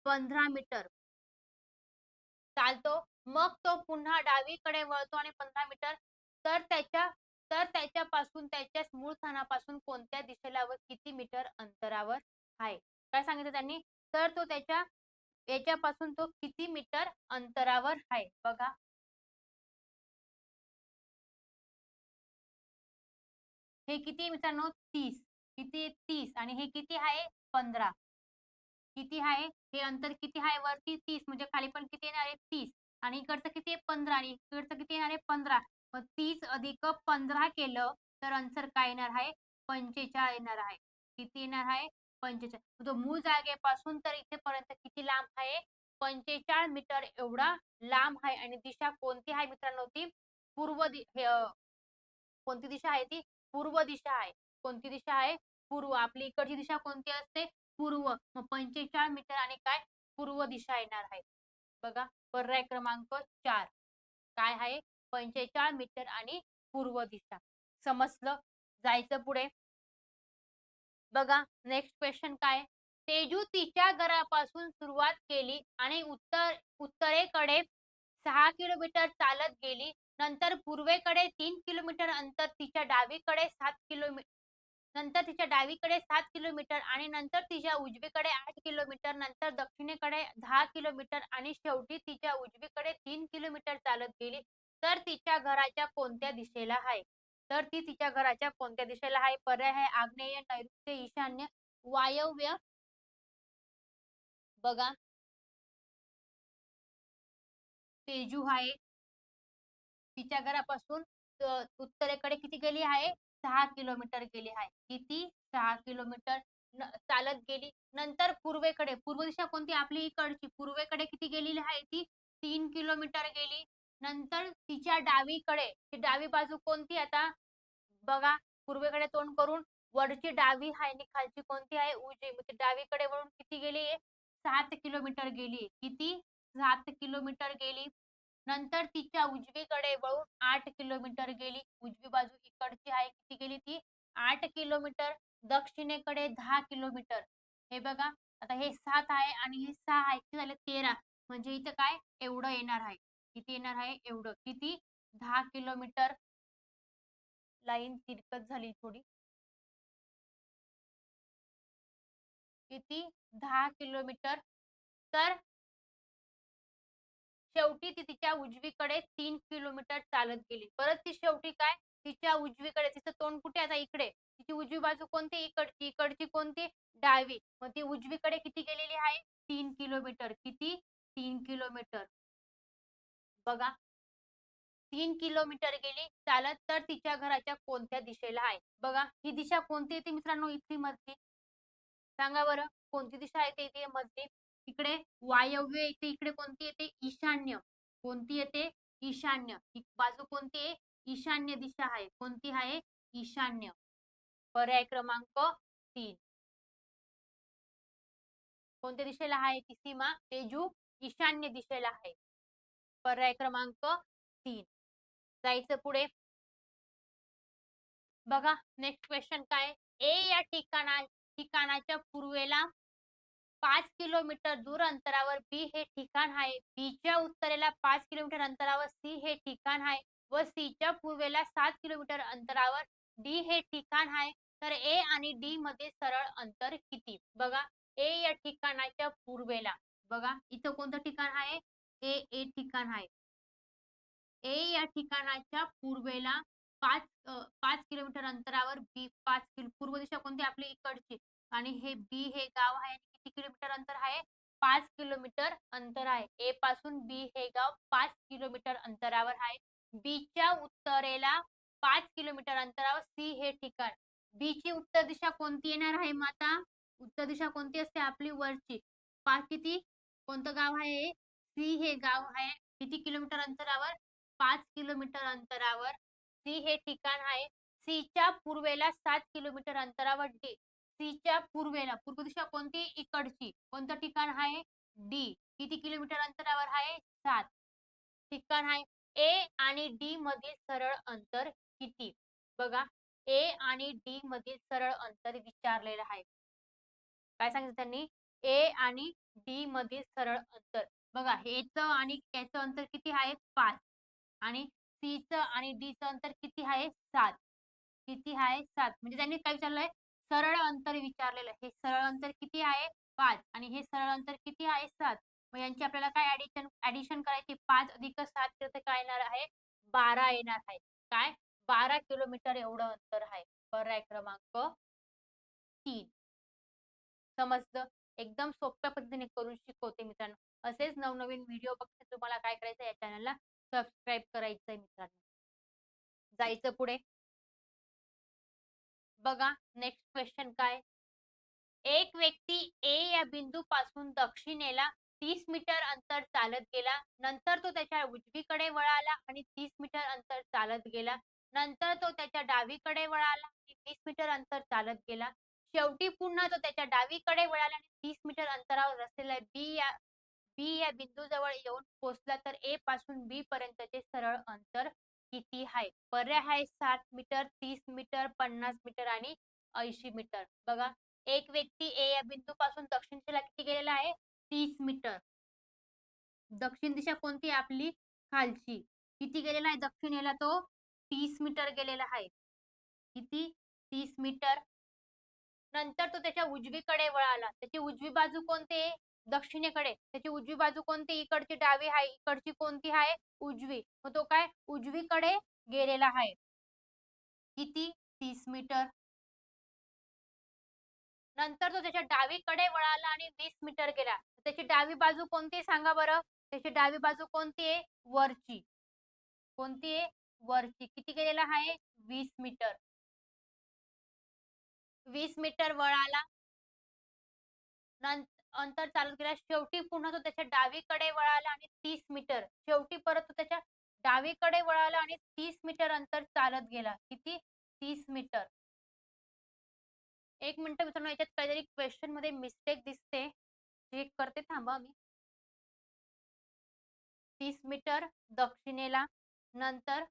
15 मीटर चालतो. मग तो पुन्हा डावीकडे वळतो आणि 15 मीटर तर त्याच्या तर त्याच्यापासून त्याच्या मूळ स्थानापासून कोणत्या दिशेला व किती मीटर अंतरावर आहे? काय सांगितलं त्यांनी? तर तो त्याच्या याच्यापासून तो किती मीटर अंतरावर आहे? बघा. हे किती मित्रांनो 30. किती 30 आणि हे किती आहे 15. किती आहे? हे अंतर किती आहे वरती 30 म्हणजे खाली पण किती येणार आहे 30 आणि इकडचं किती आहे 15 आणि इकडचं किती येणार आहे 15. मग 30 अधिक 15 केलं तर आन्सर काय येणार आहे? 45 येणार आहे. किती येणार आहे? 45. तो मूळ जागेपासून तर इथेपर्यंत किती लांब आहे? 45 मीटर एवढा लांब आहे आणि दिशा कोणती आहे मित्रांनो ती? पूर्व कोणती दिशा आहे ती? पूर्व दिशा आहे. कोणती दिशा आहे? पूर्व. आपली इकडची दिशा कोणती असते? पूर्व. मग 45 मीटर आणि काय? पूर्व दिशा येणार आहे. बघा पर्याय क्रमांक 4. काय आहे? 45 मीटर आणि पूर्व दिशा. समजलं? जायचं पुढे. बघा नेक्स्ट क्वेश्चन काय? तेजू तिच्या घरापासून सुरुवात केली आणि उत्तरेकडे 6 किलोमीटर चालत गेली. नंतर पूर्वेकडे 3 किलोमीटर अंतर नंतर तिच्या डावीकडे 7 किलोमीटर आणि नंतर तिच्या उजवीकडे 8 किलोमीटर, नंतर दक्षिणेकडे 10 किलोमीटर आणि शेवटी तिच्या उजवीकडे 3 किलोमीटर चालत गेली. तर तिच्या घराच्या कोणत्या दिशेला आहे? तर ती तिच्या घराच्या कोणत्या दिशेला आहे? पर्याय आहे आग्नेय, नैऋत्य, ईशान्य, वायव्य. बघा तेजू आहे. तिच्या घरापासून उत्तरेकडे किती गेली आहे? 6 किलोमीटर गेली आहे. किती? 6 किलोमीटर चालत गेली. नंतर पूर्वेकडे, पूर्व दिशा कोणती आपली इकडची. पूर्वेकडे किती गेलेली आहे ती? 3 किलोमीटर गेली. नंतर तिच्या डावीकडे, ती डावी बाजू कोणती आता? बघा पूर्वेकडे तोंड करून वरची डावी आहे आणि खालची कोणती आहे? उजवी. मग ती डावीकडे वळून किती गेली? 7 किलोमीटर गेली. किती? 7 किलोमीटर गेली. नंतर तिच्या उजवीकडे वळून 8 किलोमीटर गेली. उजवी बाजू इकडची आहे. किती गेली ती? 8 किलोमीटर. दक्षिणेकडे 10 किलोमीटर. हे बघा आता हे 7 आहे आणि हे 6 आहे. किती झाले 13. म्हणजे इथं काय एवढं येणार आहे. किती येणार आहे? एवढं. किती? 10 किलोमीटर. लाईन तिरकट झाली थोडी. किती? 10 किलोमीटर. तर शेवटी ती तिच्या उजवीकडे 3 किलोमीटर चालत गेली. परत ती शेवटी काय? तिच्या उजवीकडे तिचं तोंड कुठे आता इकडे. तिची उजवी बाजू कोणती? इकडची. इकडची कोणती? डावी. मग ती उजवीकडे किती गेलेली आहे? 3 किलोमीटर. किती? 3 किलोमीटर. बघा 3 किलोमीटर गेली चालत, तर तिच्या घराच्या कोणत्या दिशेला आहे? बघा ही दिशा कोणती येते मित्रांनो इथली मधली? सांगा बरं कोणती दिशा येते इथे मधली? इकडे वायव्य येते, इकडे कोणती येते? ईशान्य. कोणती येते? ईशान्य. ही बाजू कोणती आहे? ईशान्य दिशा आहे. कोणती आहे? ईशान्य. पर्याय क्रमांक 3. कोणत्या दिशेला आहे ती सीमा? तेजू ईशान्य दिशेला आहे. पर्याय क्रमांक 3. जायचं पुढे. बघा नेक्स्ट क्वेश्चन काय? ए या ठिकाणाच्या पूर्वेला 5 किलोमीटर दूर अंतरावर बी हे ठिकाण आहे. बीच्या उत्तरेला 5 किलोमीटर अंतरावर सी हे ठिकाण आहे व सीच्या पूर्वेला 7 किलोमीटर अंतरावर डी हे ठिकाण आहे. तर ए आणि डी मध्ये सरळ अंतर किती? बघा ए या ठिकाणाच्या पूर्वेला. बघा इथं कोणतं ठिकाण आहे? ए ठिकाण आहे. ए या ठिकाणाच्या पूर्वेला 5 किलोमीटर अंतरावर बी 5 पूर्व दिशा कोणती आपली इकडची आणि हे बी हे गाव आहे आणि किती किलोमीटर अंतर आहे? 5 किलोमीटर अंतर आहे. ए पासून बी हे गाव 5 किलोमीटर अंतरावर आहे. बीच्या उत्तरेला 5 किलोमीटर अंतरावर सी हे ठिकाण. बीची उत्तर दिशा कोणती येणार आहे माता? उत्तर दिशा कोणती असते आपली वरची. किती कोणतं गाव आहे? सी हे गाव आहे. किती किलोमीटर अंतरावर? 5 किलोमीटर अंतरावर सी हे ठिकाण आहे. सीच्या पूर्वेला 7 किलोमीटर अंतरावर डी. सीच्या पूर्वेला पूर्व दिशा कोणती? इकडची. कोणतं ठिकाण आहे? डी. किती किलोमीटर अंतरावर आहे? 7 ठिकाण आहे. ए आणि डी मधील सरळ अंतर किती? बघा ए आणि डी मधील सरळ अंतर विचारलेलं आहे. काय सांगितलं त्यांनी? ए आणि डी मधील सरळ अंतर. बघा हेचं आणि याचं अंतर किती आहे? 5 आणि सीचं आणि डीचं अंतर किती आहे? 7. किती आहे? 7. म्हणजे त्यांनी काय विचारलंय? सरळ अंतर विचारलेलं आहे. हे सरळ अंतर किती आहे? 5 आणि हे सरळ अंतर किती आहे? 7. मग यांची आपल्याला काय ॲडिशन करायची 5 अधिक 7 केलं तर काय येणार आहे? 12 येणार आहे. काय? 12 किलोमीटर एवढं अंतर आहे. पर्याय क्रमांक 3. समजलं? एकदम सोप्या पद्धतीने करून शिकवते मित्रांनो. असेच नवनवीन व्हिडिओ बघण्यासाठी तुम्हाला काय करायचं या चॅनलला सबस्क्राईब करायचंय मित्रांनो. जायचं पुढे. बघा नेक्स्ट क्वेश्चन काय? एक व्यक्ती ए या बिंदूपासून दक्षिणेला 30 मीटर अंतर चालत गेला. नंतर तो त्याच्या उजवीकडे वळाला आणि 30 मीटर अंतर चालत गेला. नंतर तो त्याच्या डावीकडे वळाला आणि 20 मीटर अंतर चालत गेला. शेवटी पुन्हा तो त्याच्या डावीकडे वळाला आणि 30 मीटर अंतरावर असलेल्या बी या बिंदूजवळ येऊन पोहोचला. तर ए पासून बी पर्यंतचे सरळ अंतर किती आहे? पर्याय आहे 60 मीटर, 30 मीटर, 50 मीटर आणि 80 मीटर. बघा एक व्यक्ती ए या बिंदूपासून दक्षिण दिशेला किती गेलेला आहे? 30 मीटर. दक्षिण दिशा कोणती आहे आपली? खालची. किती गेलेला आहे दक्षिणेला तो? 30 मीटर गेलेला आहे. किती? 30 मीटर. नंतर तो त्याच्या उजवीकडे वळाला. त्याची उजवी बाजू कोणती आहे? दक्षिणेकडे. त्याची उजवी बाजू कोणती? इकडची डावी आहे. इकडची कोणती आहे? उजवी. मग तो काय? उजवीकडे गेलेला आहे. किती? 30 मीटर. नंतर तो त्याच्या डावीकडे वळाला आणि 20 मीटर गेला. त्याची डावी बाजू कोणती सांगा बरं? त्याची डावी बाजू कोणती आहे? वरची. कोणती आहे? वरची. किती गेलेला आहे? 20 मीटर. 20 मीटर वळाला. अंतर चालत गेला. शेवटी पुन्हा तो त्याच्या डावीकडे वळाला आणि 30 मीटर. शेवटी परत तो त्याच्या डावीकडे वळाला आणि 30 मीटर अंतर चालत गेला. किती? 30 मीटर. 1 मिनिट मित्रांनो याच्यात काहीतरी क्वेश्चनमध्ये मिस्टेक दिसते. चेक करते थांबा मी. 30 मीटर दक्षिणेला. नंतर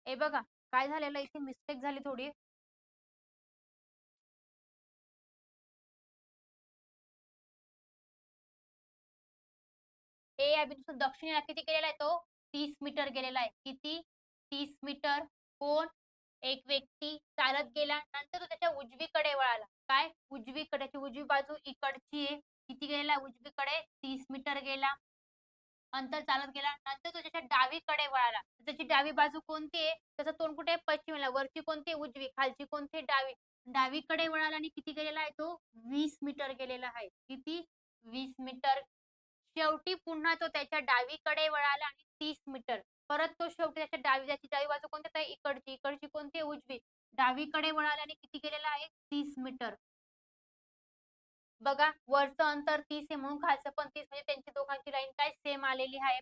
हे बघा काय झालेलं इथे मिस्टेक झाली थोडी. ए या बिंदूपासून दक्षिणेला किती गेलेला आहे तो? 30 मीटर गेलेला आहे. किती? 30 मीटर. कोण? एक व्यक्ती चालत गेला. नंतर तो त्याच्या उजवीकडे वळाला. काय? उजवीकडे. त्याची उजवी बाजू इकडची आहे. किती गेलेला उजवीकडे? 30 मीटर गेला. अंतर चालत गेला. नंतर तो त्याच्या डावीकडे वळाला. त्याची डावी बाजू कोणती आहे? त्याचं तोंड कुठे आहे? पश्चिमेला. वरची कोणती आहे? उजवी. खालची कोणती आहे? डावी. डावीकडे वळाला आणि किती गेलेला आहे तो? 20 मीटर गेलेला आहे. किती? 20 मीटर. शेवटी पुन्हा तो त्याच्या डावीकडे वळाला आणि 30 मीटर. परत तो शेवटी त्याची डावी बाजू कोणती आहे? इकडची. इकडची कोणती आहे? उजवी. डावीकडे वळाला आणि किती गेलेला आहे? 30 मीटर. बघा वरचं अंतर 30 आहे म्हणून खालचं पण 30 म्हणजे त्यांची दोघांची लाईन काय सेम आलेली आहे.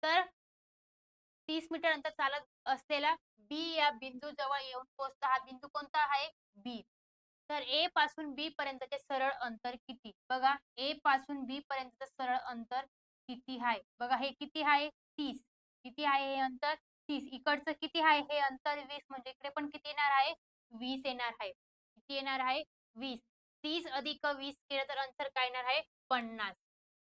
तर 30 मीटर अंतर चालत असलेला बी या बिंदू जवळ येऊन पोहोचता. हा बिंदू कोणता आहे? बी. तर ए पासून बी पर्यंतचे सरळ अंतर किती? बघा ए पासून बी पर्यंतचं सरळ अंतर किती आहे? बघा हे किती आहे? 30. किती आहे हे अंतर? 30. इकडचं किती आहे हे अंतर? 20 म्हणजे इकडे पण किती येणार आहे? 20 येणार आहे. किती येणार आहे? 20. 30 अधिक 20 केलं तर अंतर काय येणार आहे? 50.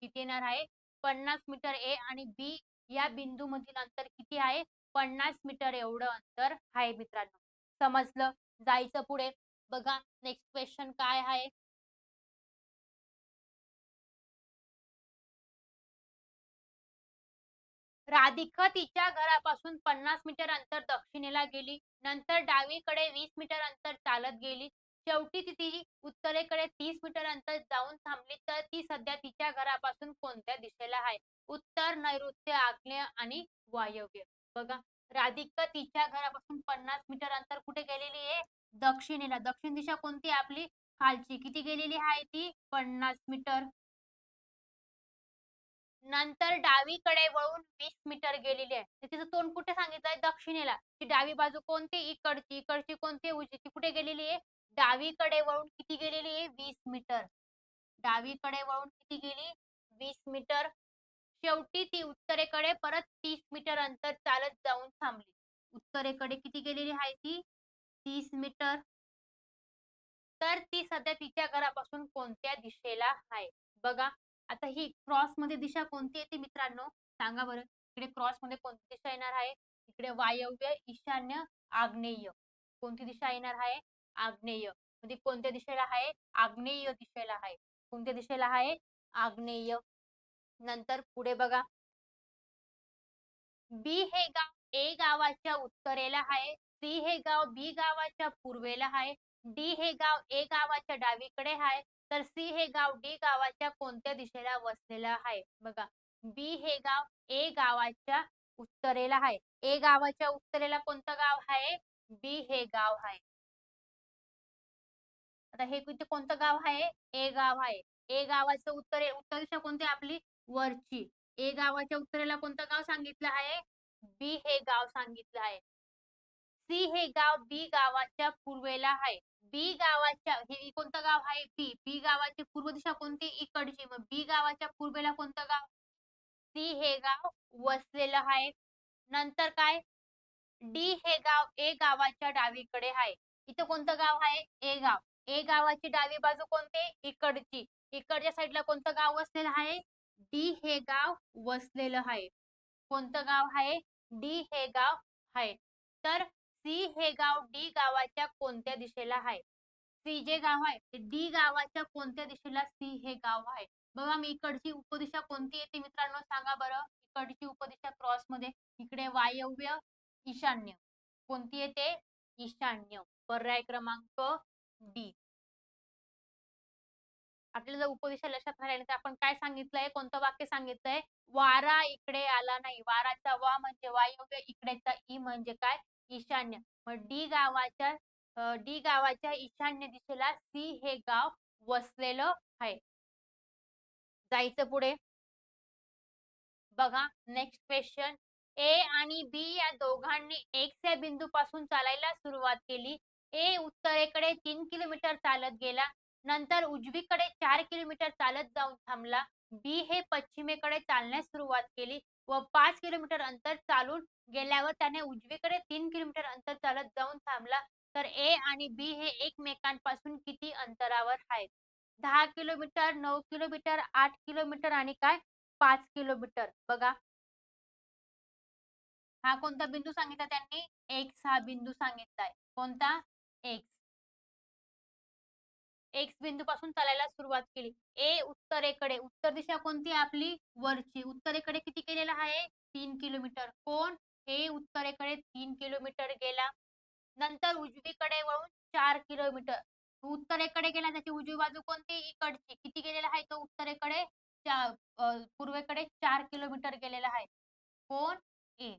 किती येणार आहे? 50 मीटर ए आणि बी या बिंदूमधील अंतर किती आहे? 50 मीटर एवढं अंतर आहे मित्रांनो. समजलं? जायचं पुढे. बघा नेक्स्ट क्वेश्चन काय आहे? राधिका तिच्या घरापासून 50 मीटर अंतर दक्षिणेला गेली. नंतर डावीकडे 20 मीटर अंतर चालत गेली. शेवटी ती उत्तरेकडे 30 मीटर अंतर जाऊन थांबली. तर ती सध्या तिच्या घरापासून कोणत्या दिशेला आहे? उत्तर, नैऋत्य, आग्नेय आणि वायव्य. बघा राधिका तिच्या घरापासून 50 मीटर अंतर कुठे गेलेली आहे? दक्षिणेला. दक्षिण दिशा कोणती आहे आपली? खालची. किती गेलेली आहे ती? 50 मीटर. नंतर डावीकडे वळून 20 मीटर गेलेली आहे. तर तिचं तोंड कुठे सांगितलंय? दक्षिणेला. ती डावी बाजू कोणती? इकडची. इकडची कोणती? उजवी. ती कुठे गेलेली आहे? डावीकडे वळून किती गेलेली आहे? 20 मीटर. डावीकडे वळून किती गेली? 20 मीटर. शेवटी ती उत्तरेकडे परत 30 मीटर अंतर चालत जाऊन थांबली. उत्तरेकडे किती गेलेली आहे ती? 30 मीटर. तर ती सध्या तिच्या घरापासून कोणत्या दिशेला आहे? बघा आता ही क्रॉस मध्ये दिशा कोणती येते मित्रांनो? सांगा बरं. इकडे क्रॉस मध्ये कोणती दिशा येणार आहे? इकडे वायव्य, ईशान्य, आग्नेय. कोणती दिशा येणार आहे? आग्नेय. म्हणजे कोणत्या दिशेला आहे? आग्नेय दिशेला आहे. कोणत्या दिशेला आहे? आग्नेय. नंतर पुढे बघा. बी हे गाव ए गावाच्या उत्तरेला आहे. सी हे गाव बी गावाच्या पूर्वेला आहे. डी हे गाव ए गावाच्या डावीकडे आहे. तर सी हे गाव डी गावाच्या कोणत्या दिशेला वसलेलं आहे? बघा बी हे गाव ए गावाच्या उत्तरेला आहे. ए गावाच्या उत्तरेला कोणतं गाव आहे? बी हे गाव आहे. आता हे कोणतं गाव आहे? ए गाव आहे. ए गावाचं उत्तर दिशा कोणती आपली? वरची. ए गावाच्या उत्तरेला कोणतं गाव सांगितलं आहे? बी हे गाव सांगितलं आहे. सी हे गाव बी गावाच्या पूर्वेला आहे. बी गावाच्या हे कोणतं गाव आहे? बी. बी गावाची पूर्व दिशा कोणती? इकडची. मग बी गावाच्या पूर्वेला कोणतं गाव? सी हे गाव वसलेलं आहे. नंतर काय? डी हे गाव ए गावाच्या डावीकडे आहे. इथं कोणतं गाव आहे? ए गाव. ए गावाची डावी बाजू कोणती? इकडची. इकडच्या साईडला कोणतं गाव वसलेलं आहे? डी हे गाव वसलेलं आहे. कोणतं गाव आहे? डी हे गाव आहे. तर सी हे गाव डी गावाच्या कोणत्या दिशेला आहे? सी जे गाव आहे ते डी गावाच्या कोणत्या दिशेला सी हे गाव आहे? बघा मी इकडची उपदिशा कोणती येते मित्रांनो सांगा बरं. इकडची उपदिशा क्रॉस मध्ये इकडे वायव्य, ईशान्य. कोणती येते? ईशान्य. पर्याय क्रमांक डी. आपल्याला जर उपदिशा लक्षात राहिली तर आपण काय सांगितलंय? कोणतं वाक्य सांगितलंय? वारा इकडे आला नाही. वाराचा वा म्हणजे वायव्य, इकडेचा ई म्हणजे काय? ईशान्य. मग डी गावाच्या ईशान्य दिशेला सी हे गाव वसलेलं आहे. जायचं पुढे. बघा नेक्स्ट क्वेश्चन. ए आणि बी या दोघांनी एक्स या बिंदूपासून चालायला सुरुवात केली. ए उत्तरेकडे 3 किलोमीटर चालत गेला. नंतर उजवीकडे 4 किलोमीटर चालत जाऊन थांबला. बी हे पश्चिमेकडे चालण्यास सुरुवात केली व 5 किलोमीटर अंतर चालून गेल्यावर त्याने उजवीकडे 3 किलोमीटर अंतर चालत जाऊन थांबला. तर ए आणि बी हे एकमेकांपासून किती अंतरावर आहेत? 10 किलोमीटर, 9 किलोमीटर, 8 किलोमीटर आणि काय 5 किलोमीटर. बघा, हा कोणता बिंदू सांगितला त्यांनी? एक्स हा बिंदू सांगितलाय. कोणता? एक्स. एक्स बिंदूपासून चालायला सुरुवात केली. ए उत्तरेकडे. उत्तर दिशा कोणती आहे आपली? वरची. उत्तरेकडे किती केलेलं आहे? 3 किलोमीटर. कोण? ए उत्तरेकडे 3 किलोमीटर गेला. नंतर उजवीकडे वळून 4 किलोमीटर. उत्तरेकडे गेला त्याची उजवी बाजू कोणती? इकडची. किती गेलेला आहे तो उत्तरेकडे? पूर्वेकडे 4 किलोमीटर गेलेला आहे. कोण? ए.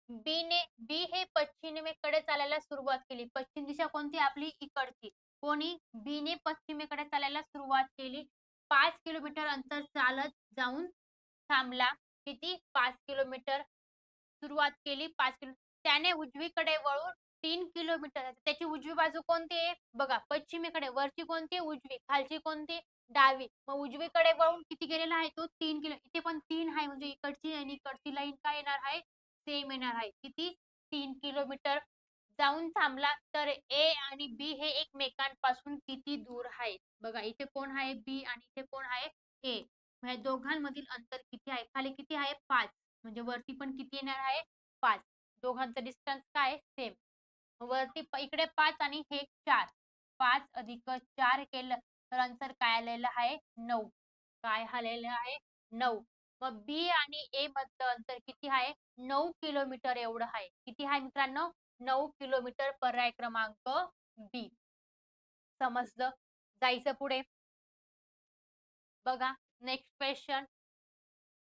बी हे पश्चिमेकडे चालायला सुरुवात केली. पश्चिम दिशा कोणती आपली? इकडची. कोणी? बीने पश्चिमेकडे चालायला सुरुवात केली. 5 किलोमीटर अंतर चालत जाऊन थांबला. किती? 5 किलोमीटर. सुरुवात केली 5 त्याने उजवीकडे वळून 3 किलोमीटर त्याची उजवी बाजू कोणती आहे? बघा, पश्चिमेकडे. वरची कोणती? उजवी. खालची कोणती? डावी. मग उजवीकडे वळून किती गेलेला आहे तो? 3 किलो. इथे पण 3 आहे म्हणजे इकडची आणि इकडची लाईन काय येणार आहे? सेम येणार आहे. किती? 3 किलोमीटर. जाऊन थांबला. तर ए आणि बी हे एकमेकांपासून किती दूर आहेत? बघा, इथे कोण आहे? बी आणि इथे कोण आहे? ए. या दोघांमधील अंतर किती आहे? खाली किती आहे? 5. म्हणजे वरती पण किती येणार आहे? 5. दोघांचा डिस्टन्स काय आहे? सेम. वरती इकडे 5 आणि हे 4. 5 अधिक 4 केलं तर अंतर काय आलेलं आहे? 9. काय आलेलं आहे? 9. मग बी आणि ए मधलं अंतर किती आहे? 9 किलोमीटर एवढं आहे. किती आहे मित्रांनो? 9 किलोमीटर. पर्याय क्रमांक बी. समजलं? जायचं पुढे. बघा, next question.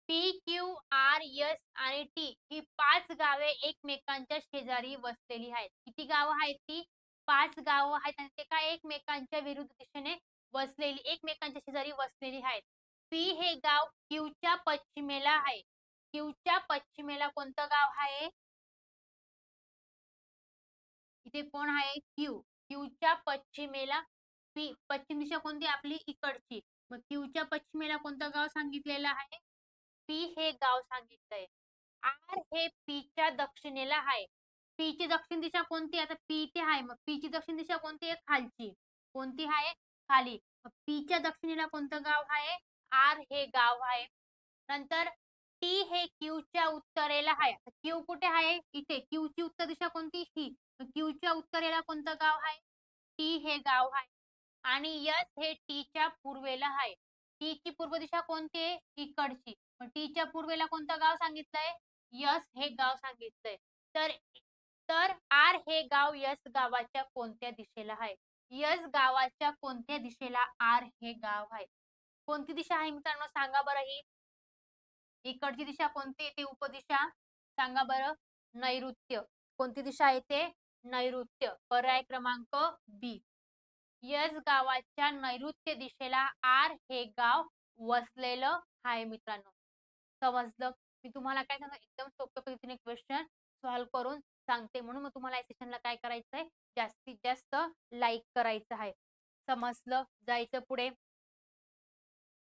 P, Q, R, S आणि टी ही 5 गावे एकमेकांच्या शेजारी वसलेली आहेत. किती गावं आहेत ती? 5 गावं आहेत आणि ते काय एकमेकांच्या विरुद्ध दिशेने एकमेकांच्या शेजारी वसलेली आहेत. पी हे गाव क्यूच्या पश्चिमेला आहे. क्यूच्या पश्चिमेला कोणतं गाव आहे? इथे कोण आहे? क्यू. क्यूच्या पश्चिमेला पश्चिम दिशा कोणती आपली? इकडची. मग क्यूच्या पश्चिमेला कोणतं गाव सांगितलेलं आहे? पी हे गाव सांगितलंय. आर हे पीच्या दक्षिणेला आहे. पीची दक्षिण दिशा कोणती? आता पी इथे आहे. मग पीची दक्षिण दिशा कोणती आहे? खालची. कोणती आहे? खाली. मग पीच्या दक्षिणेला कोणतं गाव आहे? आर हे गाव आहे. नंतर टी हे क्यूच्या उत्तरेला आहे. क्यू कुठे आहे? इथे. क्यूची उत्तर दिशा कोणती? ही. क्यूच्या उत्तरेला कोणतं गाव आहे? टी हे गाव आहे. आणि यस हे टीच्या पूर्वेला आहे. टीची पूर्व दिशा कोणती आहे? इकडची. मग टीच्या पूर्वेला कोणतं गाव सांगितलंय? यस हे गाव सांगितलंय. तर तर आर हे गाव यस गावाच्या कोणत्या दिशेला आहे? यस गावाच्या कोणत्या दिशेला आर हे गाव आहे? कोणती दिशा आहे मित्रांनो सांगा बरं ही? इकडची दिशा कोणती येते उपदिशा? सांगा बरं. नैऋत्य. कोणती दिशा येते? नैऋत्य. पर्याय क्रमांक बी. यस गावाच्या नैऋत्य दिशेला आर हे गाव वसलेलं आहे मित्रांनो. समजलं? मी तुम्हाला काय सांगू एकदम सोप्या पद्धतीने क्वेश्चन सॉल्व्ह करून सांगते. म्हणून मग तुम्हाला या सेशनला काय करायचंय? जास्तीत जास्त लाईक करायचं आहे. समजलं? जायचं पुढे.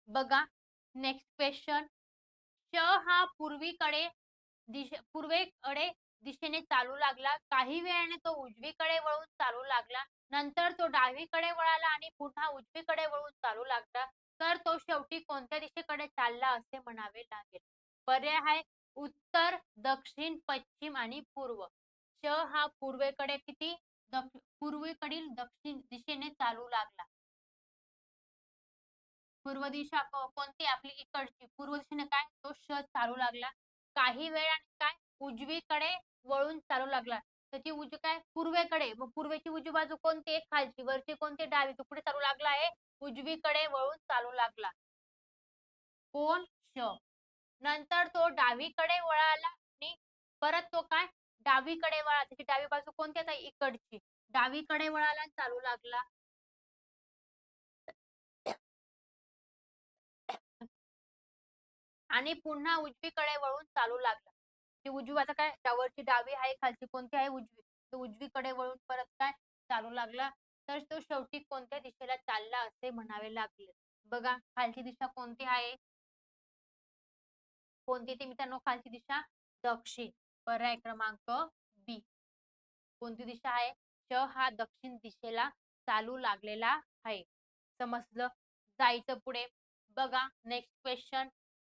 बघा, नेक्स्ट क्वेश्चन. श हा पूर्वेकडे दिशेने चालू लागला. काही वेळाने तो उजवीकडे वळून चालू लागला. नंतर तो डावीकडे वळाला आणि पुन्हा उजवीकडे वळून चालू लागला. तर तो शेवटी कोणत्या दिशेकडे चालला असे म्हणावे लागेल? पर्याय आहे उत्तर, दक्षिण, पश्चिम आणि पूर्व. श हा पूर्वेकडे किती? पूर्वेकडील दक्षिण दिशेने चालू लागला. पूर्व दिशा कोणती आपली? इकडची. पूर्व दिशेने काय? तो चालू लागला. काही वेळाने काय? उजवीकडे वळून चालू लागला. त्याची उजवी काय? पूर्वेकडे. मग पूर्वेची उजवी बाजू कोणती आहे? खालची. वरची कोणती? डावी. तो कुठे चालू लागला आहे? उजवीकडे वळून चालू लागला. कोण? श. नंतर तो डावीकडे वळाला आणि परत तो काय? डावीकडे वळाला. त्याची डावी बाजू कोणती आता? इकडची. डावीकडे वळाला आणि चालू लागला. आणि पुन्हा उजवीकडे वळून चालू लागला. ती उजवी आता काय? वरची डावी आहे, खालची कोणती आहे? उजवी. तो उजवीकडे वळून परत काय? चालू लागला. तर तो शेवटी कोणत्या दिशेला चालला असे म्हणावे लागले. बघा, खालची दिशा कोणती आहे? कोणती ती मित्रांनो खालची दिशा? दक्षिण. पर्याय क्रमांक बी. कोणती दिशा आहे? श हा दक्षिण दिशेला चालू लागलेला आहे. समजलं? जायचं पुढे. बघा नेक्स्ट क्वेश्चन.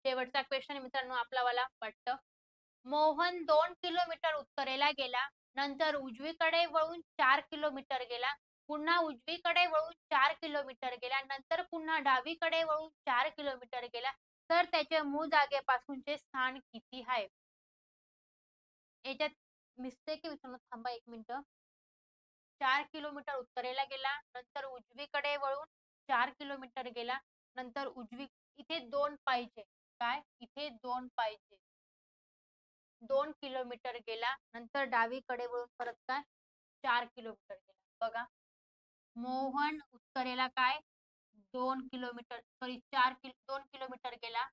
शेवटचा क्वेश्चन मित्रांनो आपला वाला वाटतं. मोहन 2 किलोमीटर उत्तरेला गेला. नंतर उजवीकडे वळून 4 किलोमीटर गेला. पुन्हा उजवीकडे वळून 4 किलोमीटर गेला. नंतर पुन्हा डावीकडे वळून 4 किलोमीटर गेला. तर त्याच्या मूळ जागेपासूनचे स्थान किती आहे? याच्यात मिस्टेक आहे मित्रांनो. थांबा 1 मिनिटं. 4 किलोमीटर उत्तरेला गेला. नंतर उजवीकडे वळून 4 किलोमीटर गेला. नंतर इथे 2 पाहिजे. काय? इथे 2 पाहिजे. 2 किलोमीटर गेला. नंतर डावीकडे वळून परत काय? 4 किलोमीटर गेला. बघा. मोहन उत्तरेला काय? 2 किलोमीटर सॉरी 2 किलोमीटर गेला.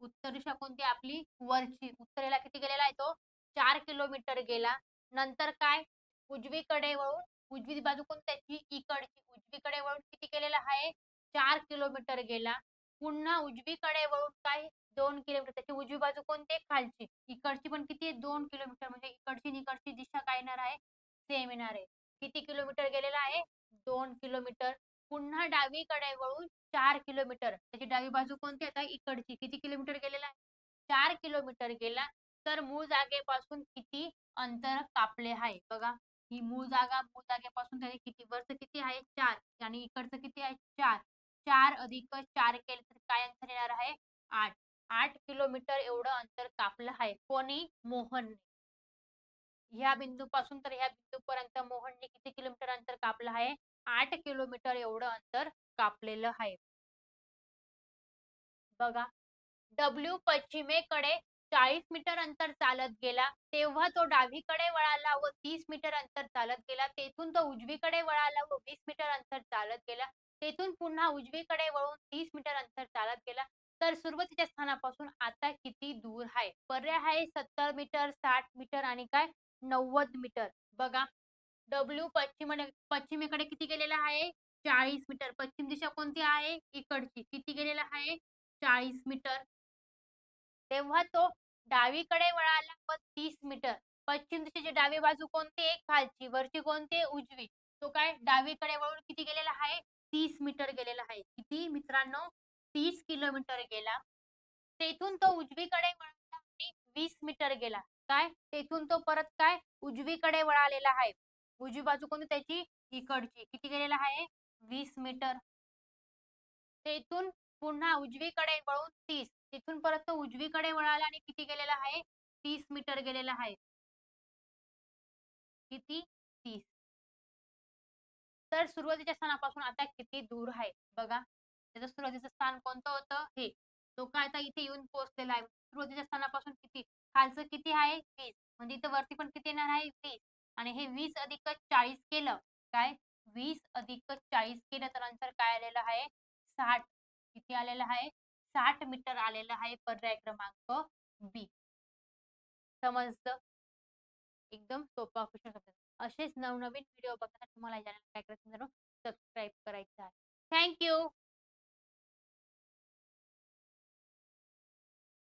उत्तर दिशा कोणती आपली? वरची. उत्तरेला किती गेलेला आहे तो? 4 किलोमीटर गेला. नंतर काय? उजवीकडे वळून उजवी बाजू कोणती त्याची? इकडची. उजवीकडे वळून किती केलेला आहे? 4 किलोमीटर गेला. पुन्हा उजवीकडे वळून काय? 2 किलोमीटर. त्याची उजवी बाजू कोणती आहे? खालची. इकडची पण किती आहे? 2 किलोमीटर. म्हणजे इकडची आणि इकडची दिशा काय येणार आहे? सेम येणार आहे. किती किलोमीटर गेलेला आहे? 2 किलोमीटर. पुन्हा डावीकडे वळून 4 किलोमीटर. त्याची डावी बाजू कोणती आता? इकडची. किती किलोमीटर गेलेला आहे? 4 किलोमीटर गेला. तर मूळ जागेपासून किती अंतर कापले आहे? बघा. ही मूळ जागेपासून त्याने किती वरचं किती आहे? 4 आणि इकडचं किती आहे? 4. 4 अधिक 4 केले तर काय अंतर येणार आहे? 8. 8 किलोमीटर एवढं अंतर कापलं आहे. कोणी? मोहनने. ह्या बिंदूपासून तर ह्या बिंदूपर्यंत मोहनने किती किलोमीटर अंतर कापलं आहे? 8 किलोमीटर एवढं अंतर कापलेलं आहे. बघा. डब्ल्यू पश्चिमेकडे 40 मीटर अंतर चालत गेला. तेव्हा तो डावीकडे वळाला व 30 मीटर अंतर चालत गेला. तेथून तो उजवीकडे वळाला व 20 मीटर अंतर चालत गेला. तेथून पुन्हा उजवीकडे वळून 30 मीटर अंतर चालत गेला. तर सुरुवातीच्या स्थानापासून आता किती दूर आहे? पर्याय आहे 70 मीटर, 60 मीटर आणि काय? 90 मीटर. बघा. डब्ल्यू पश्चिमेकडे किती गेलेला आहे? 40 मीटर. पश्चिम दिशा कोणती आहे? इकडची. किती गेलेला आहे? 40 मीटर. तेव्हा तो डावीकडे वळाला व 30 मीटर. पश्चिम दिशेची डावी बाजू कोणती आहे? खालची. वरची कोणती आहे? उजवी. तो काय डावीकडे वळून किती गेलेला आहे? 30 मीटर गेलेला आहे. किती मित्रांनो? 30 किलोमीटर गेला. तेथून तो उजवीकडे वळाला आणि 20 मीटर गेला. काय? तेथून तो परत काय? उजवीकडे वळालेला आहे. उजवी बाजू कोणती त्याची? इकडची. किती गेलेला आहे? 20 मीटर. तेथून पुन्हा उजवीकडे वळून 30. तिथून परत तो उजवीकडे वळाला आणि किती गेलेला आहे? 30 मीटर गेलेला आहे. किती? 30. तर सुरुवातीच्या स्थानापासून आता किती दूर आहे? बघा. त्याचं सुरुवातीचं स्थान कोणतं होतं? हे. तो काय आता इथे येऊन पोहोचलेला आहे. सुरुवातीच्या स्थानापासून किती? खालचं किती आहे? 20. म्हणजे इथं वरती पण किती येणार आहे? 20. आणि हे 20 अधिक 40 केलं. काय? 20 अधिक 40 केलं तर अंतर काय आलेलं आहे? 60. किती आलेलं आहे? 60 मीटर आलेलं आहे. पर्याय क्रमांक बी. समजलं? एकदम सोपा क्वेश्चन होता. असेच नवनवीन व्हिडिओ बघण्यासाठी तुम्हाला या चॅनलला काय करायचं मित्रांनो? सबस्क्राईब करायचं आहे. Thank you.